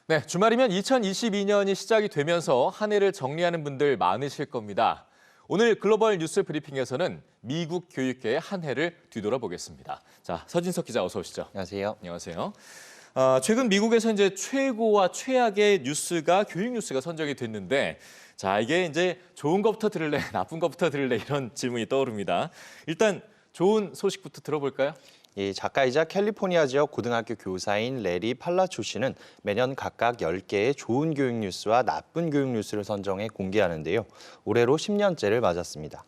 네, 주말이면 2022년이 시작이 되면서 한 해를 정리하는 분들 많으실 겁니다. 오늘 글로벌 뉴스 브리핑에서는 미국 교육계의 한 해를 뒤돌아보겠습니다. 자, 서진석 기자 어서 오시죠. 안녕하세요. 안녕하세요. 최근 미국에서 이제 최고와 최악의 뉴스가 교육 뉴스가 선정이 됐는데, 자, 이게 이제 좋은 것부터 들을래, 나쁜 것부터 들을래 이런 질문이 떠오릅니다. 일단 좋은 소식부터 들어볼까요? 이 작가이자 캘리포니아 지역 고등학교 교사인 레리 팔라초 씨는 매년 각각 10개의 좋은 교육 뉴스와 나쁜 교육 뉴스를 선정해 공개하는데요. 올해로 10년째를 맞았습니다.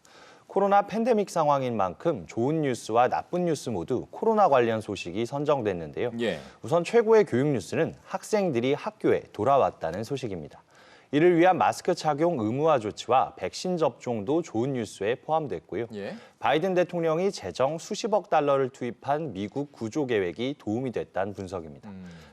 코로나 팬데믹 상황인 만큼 좋은 뉴스와 나쁜 뉴스 모두 코로나 관련 소식이 선정됐는데요. 예. 우선 최고의 교육 뉴스는 학생들이 학교에 돌아왔다는 소식입니다. 이를 위한 마스크 착용 의무화 조치와 백신 접종도 좋은 뉴스에 포함됐고요. 예. 바이든 대통령이 재정 수십억 달러를 투입한 미국 구조 계획이 도움이 됐다는 분석입니다.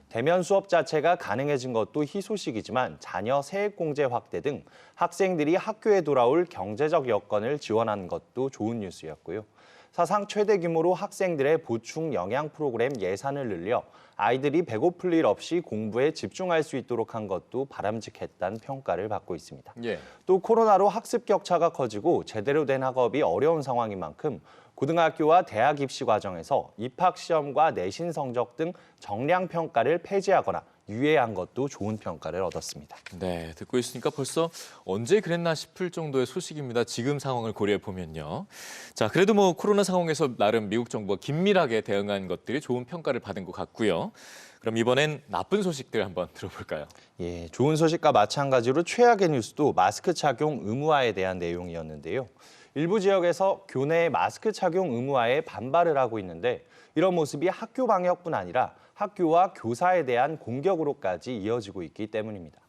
대면 수업 자체가 가능해진 것도 희소식이지만 자녀 세액공제 확대 등 학생들이 학교에 돌아올 경제적 여건을 지원한 것도 좋은 뉴스였고요. 사상 최대 규모로 학생들의 보충 영양 프로그램 예산을 늘려 아이들이 배고플 일 없이 공부에 집중할 수 있도록 한 것도 바람직했다는 평가를 받고 있습니다. 예. 또 코로나로 학습 격차가 커지고 제대로 된 학업이 어려운 상황인 만큼 고등학교와 대학 입시 과정에서 입학 시험과 내신 성적 등 정량 평가를 폐지하거나 유예한 것도 좋은 평가를 얻었습니다. 네, 듣고 있으니까 벌써 언제 그랬나 싶을 정도의 소식입니다. 지금 상황을 고려해 보면요. 자, 그래도 뭐 코로나 상황에서 나름 미국 정부가 긴밀하게 대응한 것들이 좋은 평가를 받은 것 같고요. 그럼 이번엔 나쁜 소식들 한번 들어볼까요? 예, 좋은 소식과 마찬가지로 최악의 뉴스도 마스크 착용 의무화에 대한 내용이었는데요. 일부 지역에서 교내에 마스크 착용 의무화에 반발을 하고 있는데 이런 모습이 학교 방역뿐 아니라 학교와 교사에 대한 공격으로까지 이어지고 있기 때문입니다.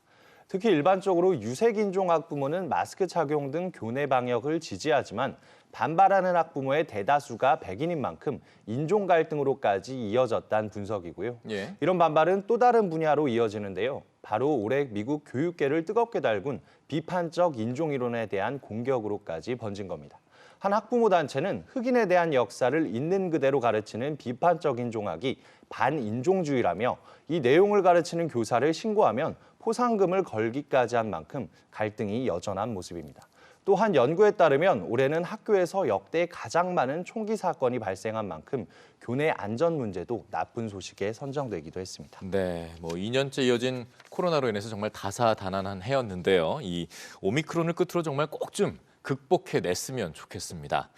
특히 일반적으로 유색인종 학부모는 마스크 착용 등 교내 방역을 지지하지만 반발하는 학부모의 대다수가 백인인 만큼 인종 갈등으로까지 이어졌다는 분석이고요. 예. 이런 반발은 또 다른 분야로 이어지는데요. 바로 올해 미국 교육계를 뜨겁게 달군 비판적 인종 이론에 대한 공격으로까지 번진 겁니다. 한 학부모 단체는 흑인에 대한 역사를 있는 그대로 가르치는 비판적 인종학이 반인종주의라며 이 내용을 가르치는 교사를 신고하면 포상금을 걸기까지 한 만큼 갈등이 여전한 모습입니다. 또 한 연구에 따르면 올해는 학교에서 역대 가장 많은 총기 사건이 발생한 만큼 교내 안전 문제도 나쁜 소식에 선정되기도 했습니다. 네, 뭐 2년째 이어진 코로나로 인해서 정말 다사다난한 해였는데요. 이 오미크론을 끝으로 정말 꼭 좀 극복해냈으면 좋겠습니다.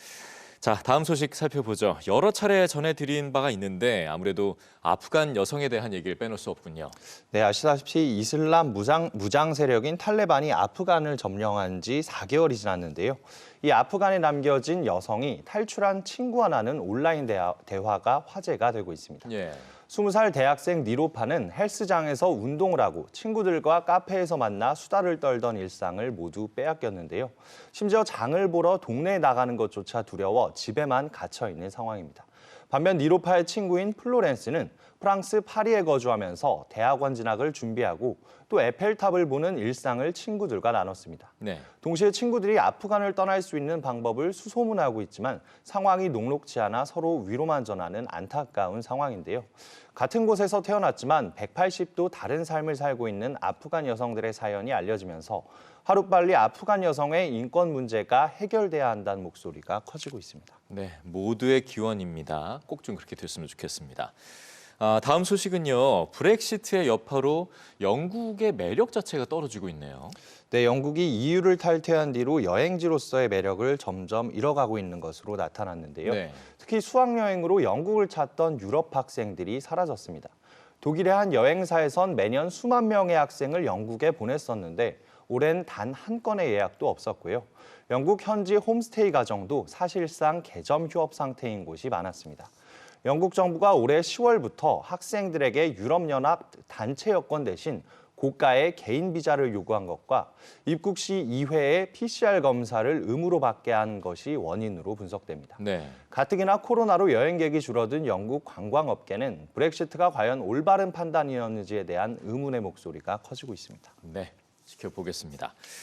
자, 다음 소식 살펴보죠. 여러 차례 전해드린 바가 있는데 아무래도 아프간 여성에 대한 얘기를 빼놓을 수 없군요. 네, 아시다시피 이슬람 무장 세력인 탈레반이 아프간을 점령한 지 4개월이 지났는데요. 이 아프간에 남겨진 여성이 탈출한 친구와 나눈 온라인 대화가 화제가 되고 있습니다. 예. 20살 대학생 니로파는 헬스장에서 운동을 하고 친구들과 카페에서 만나 수다를 떨던 일상을 모두 빼앗겼는데요. 심지어 장을 보러 동네에 나가는 것조차 두려워 집에만 갇혀 있는 상황입니다. 반면 니로파의 친구인 플로렌스는 프랑스 파리에 거주하면서 대학원 진학을 준비하고 또 에펠탑을 보는 일상을 친구들과 나눴습니다. 네. 동시에 친구들이 아프간을 떠날 수 있는 방법을 수소문하고 있지만 상황이 녹록지 않아 서로 위로만 전하는 안타까운 상황인데요. 같은 곳에서 태어났지만 180도 다른 삶을 살고 있는 아프간 여성들의 사연이 알려지면서 하루빨리 아프간 여성의 인권 문제가 해결돼야 한다는 목소리가 커지고 있습니다. 네, 모두의 기원입니다. 꼭 좀 그렇게 됐으면 좋겠습니다. 다음 소식은요. 브렉시트의 여파로 영국의 매력 자체가 떨어지고 있네요. 네, 영국이 EU를 탈퇴한 뒤로 여행지로서의 매력을 점점 잃어가고 있는 것으로 나타났는데요. 네. 특히 수학여행으로 영국을 찾던 유럽 학생들이 사라졌습니다. 독일의 한 여행사에선 매년 수만 명의 학생을 영국에 보냈었는데 올해는 단 한 건의 예약도 없었고요. 영국 현지 홈스테이 가정도 사실상 개점 휴업 상태인 곳이 많았습니다. 영국 정부가 올해 10월부터 학생들에게 유럽연합 단체 여권 대신 고가의 개인 비자를 요구한 것과 입국 시 2회의 PCR 검사를 의무로 받게 한 것이 원인으로 분석됩니다. 네. 가뜩이나 코로나로 여행객이 줄어든 영국 관광업계는 브렉시트가 과연 올바른 판단이었는지에 대한 의문의 목소리가 커지고 있습니다. 네, 지켜보겠습니다.